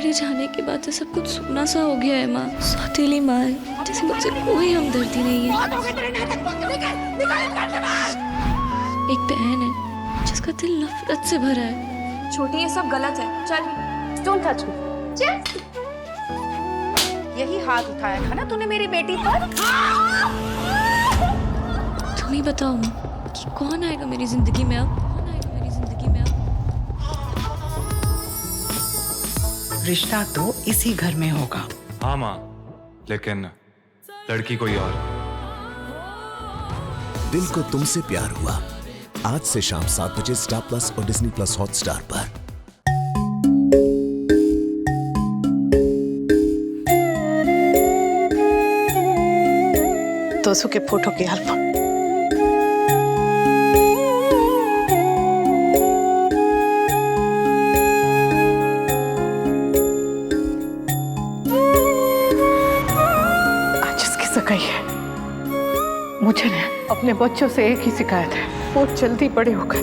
मेरे जाने के बाद से सब कुछ सूना सा हो गया है माँ। सौतेली माँ है, जैसे मुझसे कोई हमदर्दी नहीं है। एक बहन है जिसका दिल नफरत से भरा है। छोटी, ये सब गलत है। चल, डोंट टच मी। चल। यही हाथ उठाया था ना तूने मेरी बेटी पर? तुम ही बताओ माँ कि कौन आएगा मेरी जिंदगी में अब? रिश्ता तो इसी घर में होगा। हाँ माँ, लेकिन लड़की कोई और। दिल को तुमसे प्यार हुआ आज से शाम 7 बजे स्टार प्लस और डिज्नी प्लस हॉटस्टार पर। तोसू के फोटो के एल्बम। सगाई है। मुझे ना अपने बच्चों से एक ही शिकायत है, वो जल्दी बड़े हो गए।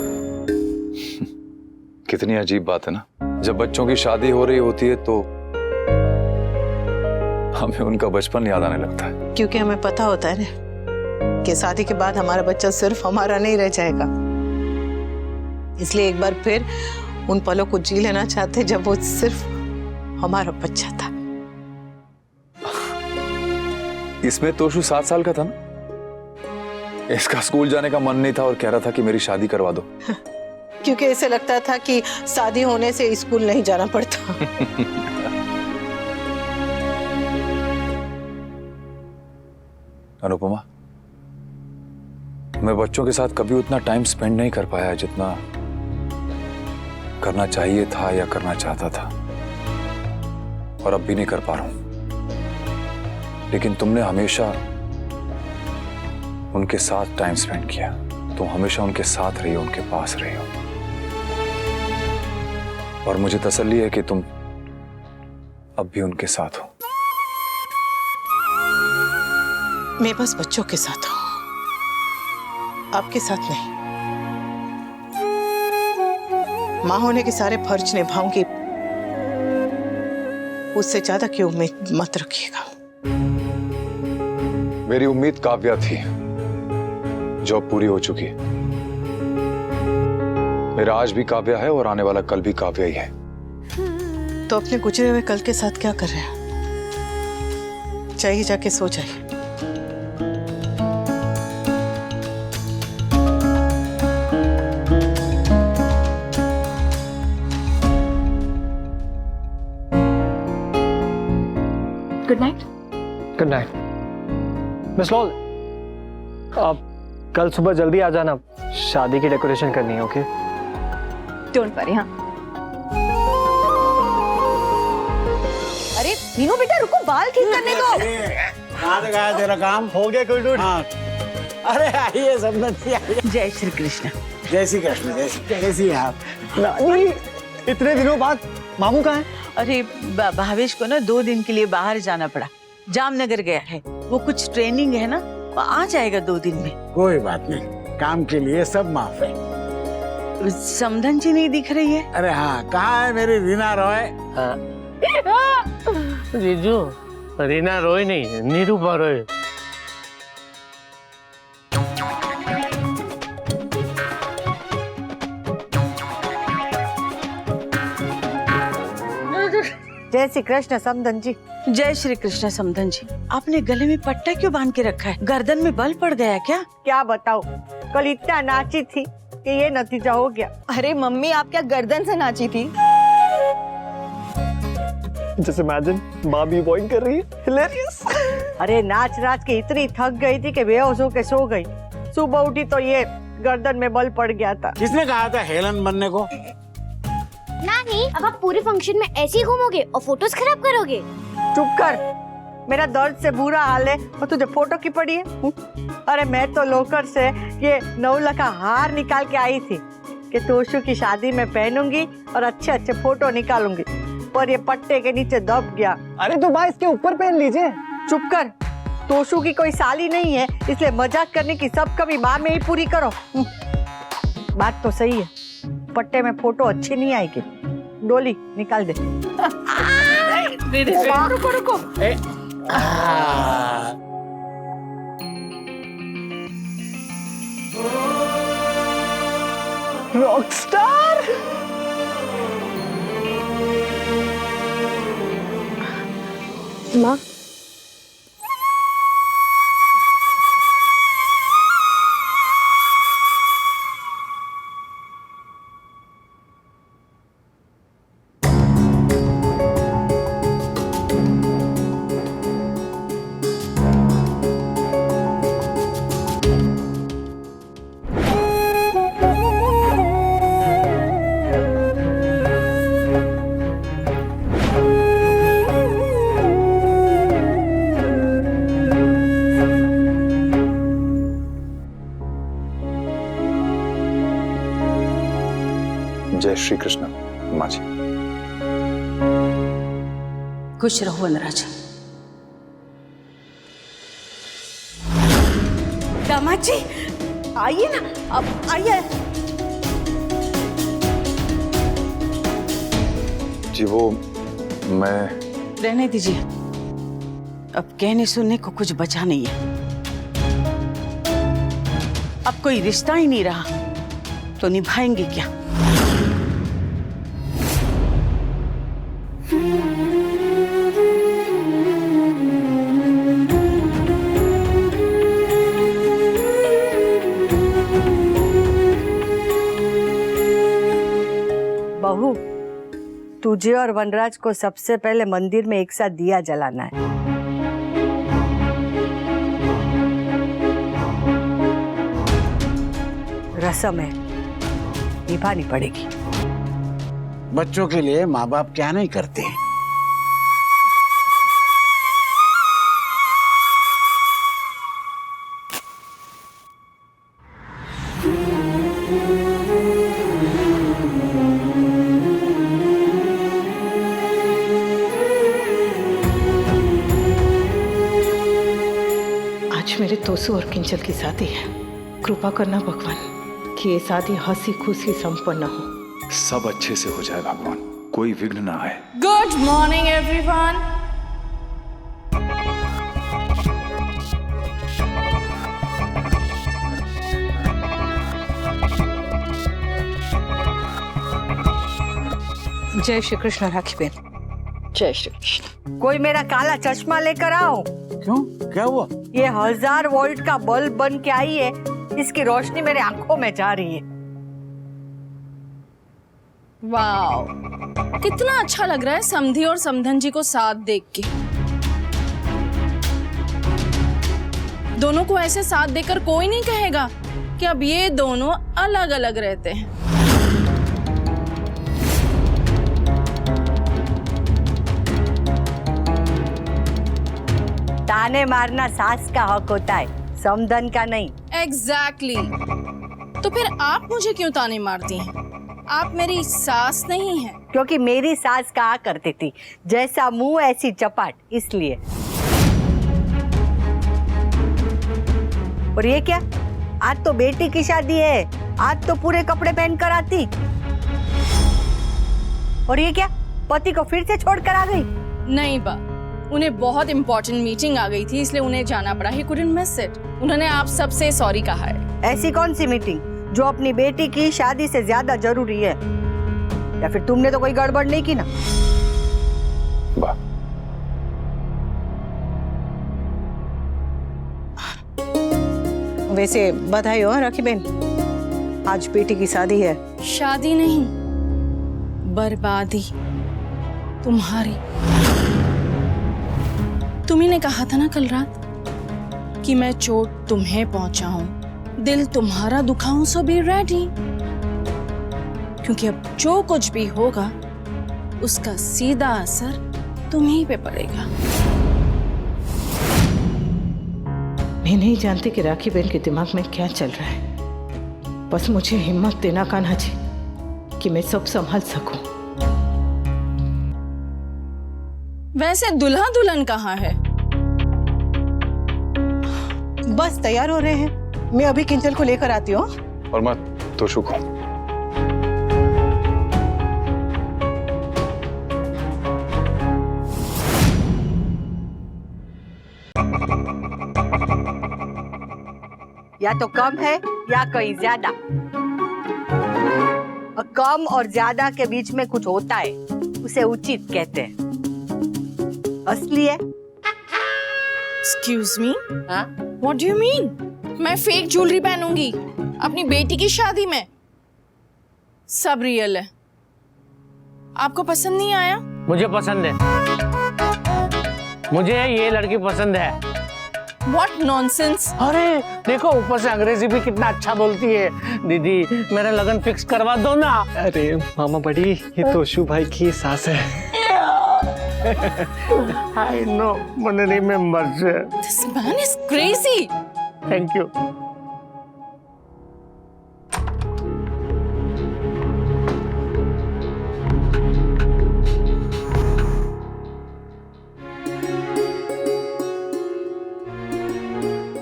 कितनी अजीब बात है ना, जब बच्चों की शादी हो रही होती है तो हमें उनका बचपन याद आने लगता है। क्योंकि हमें पता होता है ना कि शादी के बाद हमारा बच्चा सिर्फ हमारा नहीं रह जाएगा, इसलिए एक बार फिर उन पलों को जी लेना चाहते जब वो सिर्फ हमारा बच्चा था। इसमें तोशु 7 साल का था ना, इसका स्कूल जाने का मन नहीं था और कह रहा था कि मेरी शादी करवा दो। क्योंकि ऐसे लगता था कि शादी होने से स्कूल नहीं जाना पड़ता। अनुपमा, मैं बच्चों के साथ कभी उतना टाइम स्पेंड नहीं कर पाया जितना करना चाहिए था या करना चाहता था, और अब भी नहीं कर पा रहा हूं। लेकिन तुमने हमेशा उनके साथ टाइम स्पेंड किया, तुम हमेशा उनके साथ रही हो, उनके पास रही हो, और मुझे तसल्ली है कि तुम अब भी उनके साथ हो। मैं बस बच्चों के साथ हूं, आपके साथ नहीं। मां होने के सारे फर्ज निभाऊंगी, उससे ज्यादा की उम्मीद मत रखिएगा। मेरी उम्मीद काव्या थी जो अब पूरी हो चुकी है। मेरा आज भी काव्या है और आने वाला कल भी काव्या ही है। तो अपने गुजरे हुए कल के साथ क्या कर रहे हैं? चाहिए जाके सो जाइए। Good night. Good night. Miss lol, आप कल सुबह जल्दी आ जाना, शादी की डेकोरेशन करनी है। ओके? Don't worry. हाँ। अरे मीनू बेटा रुको, बाल ठीक करने दो। कहाँ से गया तेरा काम? हो गया कोई डूड? हाँ। अरे आइए समझ आइए। जय श्री कृष्ण। जय श्री कृष्ण। कैसी हैं आप? नानी, इतने दिनों बाद मामू कहाँ है? अरे भावेश को ना 2 दिन के लिए बाहर जाना पड़ा, जामनगर गया है। वो कुछ ट्रेनिंग है ना, वो आ जाएगा 2 दिन में। कोई बात नहीं, काम के लिए सब माफ है। समधन जी नहीं दिख रही है? अरे हाँ, कहाँ है मेरी रीना रॉय? जीजू, रीना रॉय नहीं, निरूपा रॉय। जय श्री कृष्ण समधन जी। जय श्री कृष्ण समधन जी। आपने गले में पट्टा क्यों बांध के रखा है? गर्दन में बल पड़ गया क्या? क्या बताओ, कल इतना नाची थी कि ये नतीजा हो गया। अरे मम्मी, आप क्या गर्दन से नाची थी? जस्ट इमेजिन, माँ भी पॉइंट कर रही है। हिलेरियस। अरे नाच नाच के इतनी थक गई थी कि बेहोश होके सो गई। सुबह उठी तो ये गर्दन में बल पड़ गया था। किसने कहा था हेलन बनने को? नानी, अब आप पूरे फंक्शन में ऐसे ही घूमोगे और फोटोज खराब करोगे? चुप कर, मेरा दर्द से बुरा हाल है और तुझे फोटो की पड़ी है? अरे मैं तो लोकर से ये 9 लाख का हार निकाल के आई थी कि तोशु की शादी में पहनूंगी और अच्छे अच्छे फोटो निकालूंगी, पर ये पट्टे के नीचे दब गया। अरे तो माँ इसके ऊपर पहन लीजिए। चुप कर, तोशु की कोई साली नहीं है, इसलिए मजाक करने की सब कभी माँ में ही पूरी करो। बात तो सही है, पट्टे में फोटो अच्छी नहीं आएगी। डोली निकाल दे। रुको रुको। रॉकस्टार। माँ जय श्री कृष्ण माँ जी। खुश रहो वनराज। दामाद जी आइए ना, अब आइए। जी वो मैं रहने दीजिए, अब कहने सुनने को कुछ बचा नहीं है। अब कोई रिश्ता ही नहीं रहा तो निभाएंगे क्या? बहू, तुझे और वनराज को सबसे पहले मंदिर में एक साथ दिया जलाना है। रस्म है, निभानी पड़ेगी। बच्चों के लिए माँ बाप क्या नहीं करते हैं। आज मेरे तोसू और किंचल की शादी है। कृपा करना भगवान कि ये शादी हंसी खुशी संपन्न हो। सब अच्छे से हो जाए भगवान, कोई विघ्न ना आए। Good morning everyone. जय श्री कृष्ण राखी बहन। जय श्री कृष्ण। कोई मेरा काला चश्मा लेकर आओ। क्यों, क्या हुआ? ये 1000 वोल्ट का बल्ब बन के आई है, इसकी रोशनी मेरे आंखों में जा रही है। वाओ, कितना अच्छा लग रहा है समधी और समधन जी को साथ देख के। दोनों को ऐसे साथ देखकर कोई नहीं कहेगा कि अब ये दोनों अलग अलग रहते हैं। ताने मारना सास का हक होता है, समधन का नहीं। एग्जैक्टली। तो फिर आप मुझे क्यों ताने मारती हैं? आप मेरी सास नहीं हैं। क्योंकि मेरी सास कहा करती थी, जैसा मुंह ऐसी चपाट, इसलिए। और ये क्या, आज तो बेटी की शादी है, आज तो पूरे कपड़े पहन कर आती। और ये क्या, पति को फिर से छोड़कर आ गई? नहीं बा, उन्हें बहुत इंपॉर्टेंट मीटिंग आ गई थी, इसलिए उन्हें जाना पड़ा। He couldn't miss it. उन्होंने आप सबसे सॉरी कहा है। ऐसी कौन सी मीटिंग जो अपनी बेटी की शादी से ज्यादा जरूरी है? या फिर तुमने तो कोई गड़बड़ नहीं की ना? वाह, वैसे बधाई हो राखी बहन, आज बेटी की शादी है। शादी नहीं, बर्बादी तुम्हारी। तुम्ही ने कहा था ना कल रात कि मैं चोट तुम्हें पहुंचाऊं, दिल तुम्हारा दुखाऊं, सो बी रेडी। क्योंकि अब जो कुछ भी होगा उसका सीधा असर तुम्ही पे पड़ेगा। मैं नहीं जानती कि राखी बहन के दिमाग में क्या चल रहा है। बस मुझे हिम्मत देना कान्हा जी कि मैं सब संभाल सकूं। वैसे दुल्हा दुल्हन कहाँ है? बस तैयार हो रहे हैं, मैं अभी किंचल को लेकर आती हूँ। और मैं तोशु को। या तो कम है या कहीं ज्यादा। और कम और ज्यादा के बीच में कुछ होता है, उसे उचित कहते हैं। असली है। एक्सक्यूज मी, हाँ? What do you mean? मैं फेक ज्वेलरी पहनूंगी अपनी बेटी की शादी में? सब रियल है। आपको पसंद नहीं आया? मुझे पसंद है, मुझे ये लड़की पसंद है। What nonsense! अरे देखो, ऊपर से अंग्रेजी भी कितना अच्छा बोलती है। दीदी मेरा लगन फिक्स करवा दो ना। अरे मामा बड़ी, ये तोशु भाई की सास है। I know, मैंने remember. This man is crazy. Thank you.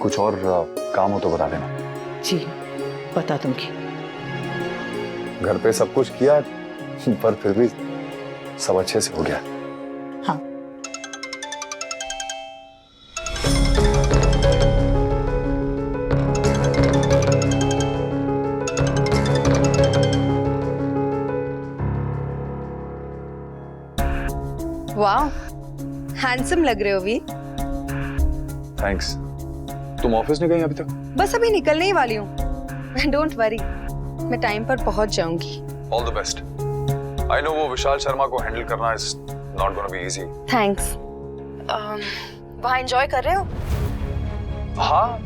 कुछ और काम हो तो बता देना। जी बता दूंगी। घर पे सब कुछ किया पर फिर भी सब अच्छे से हो गया। हाँ। वाह, हैंडसम लग रहे हो वी। थैंक्स। तुम ऑफिस नहीं गई अभी तक? बस अभी निकलने ही वाली हूँ। डोंट वरी, मैं टाइम पर पहुंच जाऊंगी। All the best. I know वो विशाल शर्मा को हैंडल करना is not gonna be easy. Thanks. वहाँ एंजॉय कर रहे हो? हाँ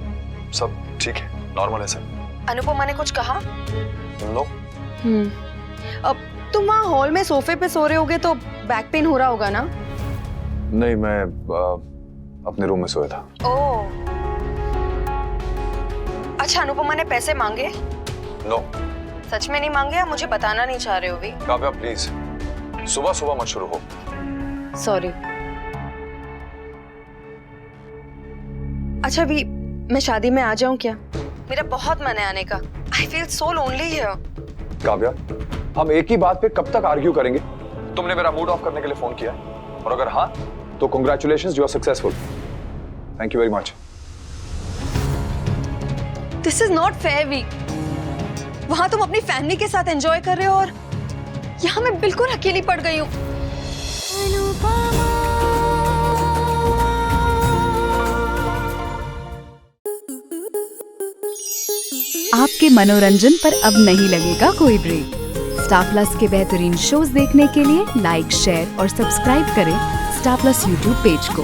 सब ठीक है, नॉर्मल है सब। अनुपमा ने कुछ कहा? नो। अब तुम वहाँ हॉल में सोफे पे सो रहे होगे तो बैक पेन हो रहा होगा ना? नहीं, मैं अपने रूम में सोया था। ओह, अच्छा अनुपमा ने पैसे मांगे? नो। सच में नहीं मांगे या मुझे बताना नहीं चाह रहे हो भी? काव्या प्लीज, सुबह सुबह मत शुरू हो। सॉरी। अच्छा भी, मैं शादी में आ जाऊं क्या? मेरा बहुत मन है आने का। I feel so lonely here. Kavya, हम एक ही बात पे कब तक आर्ग्यू करेंगे? तुमने मेरा मूड ऑफ करने के लिए फोन किया है, और अगर हाँ तो congratulations, you are successful. Thank you very much. This is not fair, we. वहां तुम अपनी फैमिली के साथ एंजॉय कर रहे हो और यहाँ मैं बिल्कुल अकेली पड़ गई हूँ। आपके मनोरंजन पर अब नहीं लगेगा कोई ब्रेक। स्टार प्लस के बेहतरीन शोज देखने के लिए लाइक, शेयर और सब्सक्राइब करें स्टार प्लस यूट्यूब पेज को।